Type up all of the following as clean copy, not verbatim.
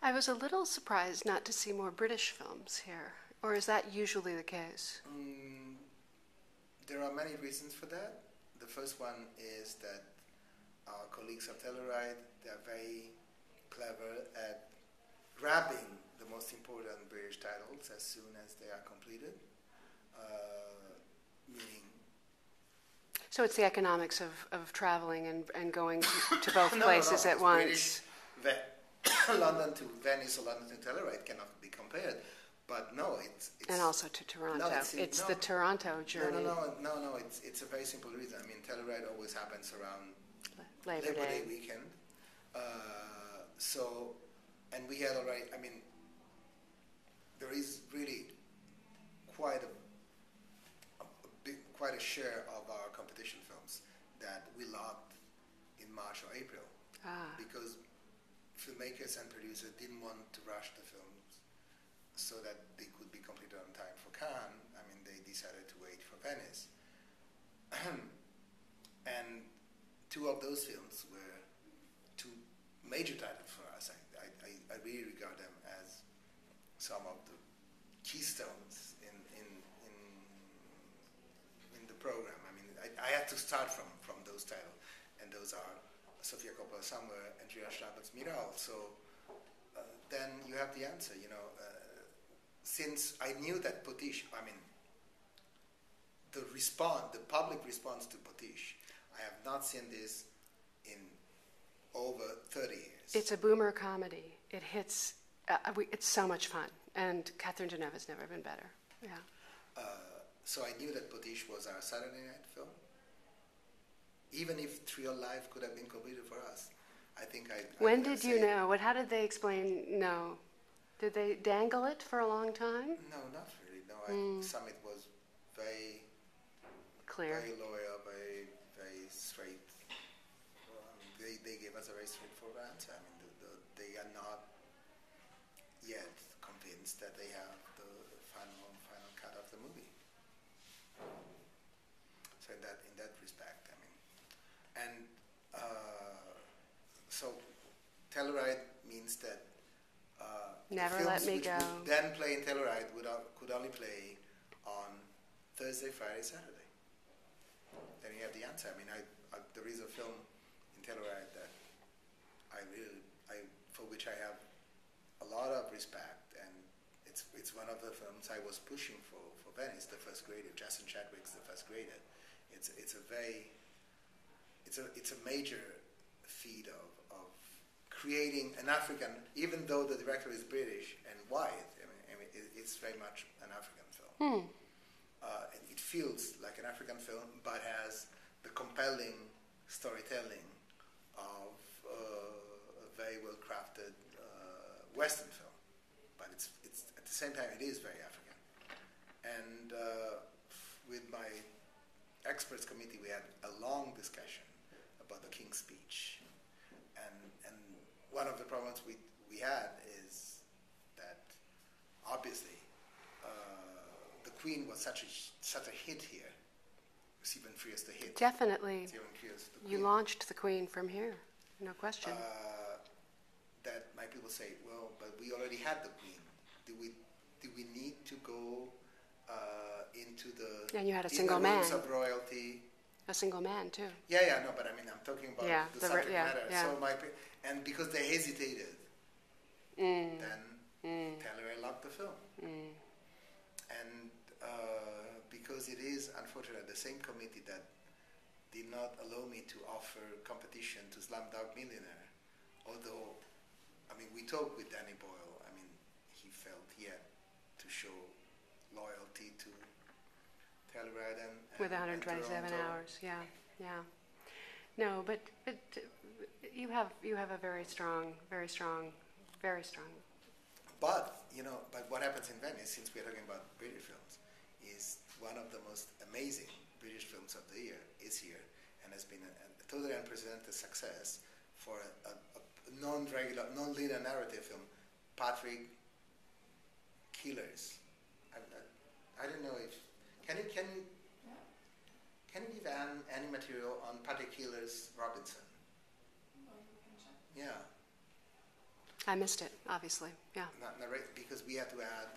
I was a little surprised not to see more British films here, or is that usually the case? There are many reasons for that. The first one is that our colleagues at Telluride, they're very clever at grabbing the most important British titles as soon as they are completed, meaning... So it's the economics of traveling and going to both no, places no, at once. London to Venice or London to Telluride cannot be compared. But no, it's and also to Toronto. No, it's the Toronto journey. No. It's a very simple reason. I mean, Telluride always happens around Labor Day weekend. And we had already. I mean, there is really quite a share of our competition films that we locked in March or April because filmmakers and producers didn't want to rush the films so that they could be completed on time for Cannes. I mean, they decided to wait for Venice. And two of those films were two major titles for us. I really regard them as some of the keystones in the program. I mean, I had to start from those titles, and those are Sofia Coppola Somewhere and Julia Schnappel's Miral. So then you have the answer, since I knew that Potiche, I mean, the public response to Potiche, I have not seen this in over 30 years. It's a boomer comedy. It hits, it's so much fun. And Catherine Deneuve has never been better. Yeah. So I knew that Potiche was our Saturday night film. Even if Trio Live could have been completed for us, I think When did you know? How did they explain no? Did they dangle it for a long time? No, not really. No, Summit was very clear, very loyal, very straight. They gave us a very straightforward answer. I mean, they are not yet convinced that they have the final cut of the movie. So in that respect, I mean, and so Telluride means that Never Let Me Go would then play in Telluride could only play on Thursday, Friday, Saturday. Then you have the answer. I mean, there is a film in Telluride that for which I have a lot of respect, and it's one of the films I was pushing for Venice, The First Grader. Jason Chadwick's The First Grader. It's a major feat of creating an African, even though the director is British and white. I mean it's very much an African film. And it feels like an African film, but has the compelling storytelling of a very well-crafted Western film. But it's at the same time it is very African. And with my experts committee, we had a long discussion about the King's Speech. And one of the problems we had is that obviously the Queen was such a hit here. Stephen Frears the hit. Definitely. Stephen Frears the Queen. You launched the Queen from here, no question. That my people say, well, but we already had the Queen. Do we need to go into the and you had a single man of royalty? A single man too. Yeah, no, but I mean, I'm talking about the subject matter. Yeah. So and because they hesitated, then Telluride locked the film. And because it is, unfortunately, the same committee that did not allow me to offer competition to Slumdog Millionaire, although, I mean, we talked with Danny Boyle. I mean, he felt he had to show loyalty to Telluride and with 127 hours. Yeah. No, but you have a very strong. But what happens in Venice, since we're talking about British films, is one of the most amazing British films of the year is here, and has been a totally unprecedented success for a non-linear narrative film, Patrick Killers. I don't know if can you give any material on Patrick Killers Robinson? Yeah. I missed it, obviously. Yeah. Not narrate, because we had to add.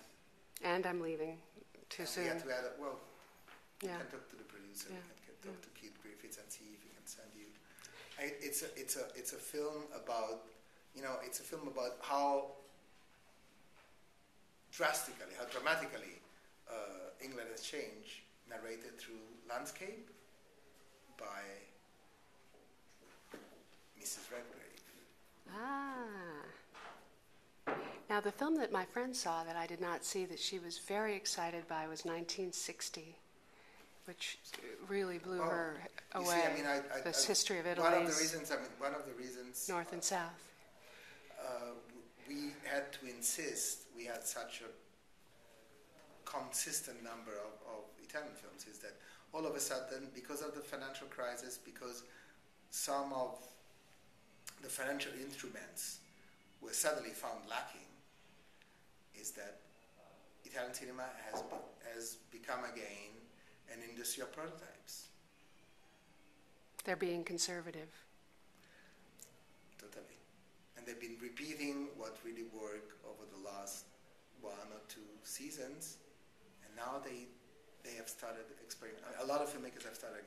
And I'm leaving too soon. We had to add. Well, we Yeah. can talk to the producer. Yeah. We can talk to Keith Griffiths and see if he can send you. It's a film about, it's a film about how dramatically England has changed, narrated through landscape by Mrs. Redgrave. Ah. Now, the film that my friend saw that I did not see that she was very excited by was 1960, which really blew her away. See, This history of Italy. One of the reasons. North and south. We had to insist. We had such a consistent number of Italian films. Is that all of a sudden, because of the financial crisis, because some of the financial instruments were suddenly found lacking, is that Italian cinema has become again an industry of prototypes. They're being conservative. Totally. And they've been repeating what really worked over the last 1 or 2 seasons, and now they have started experimenting. A lot of filmmakers have started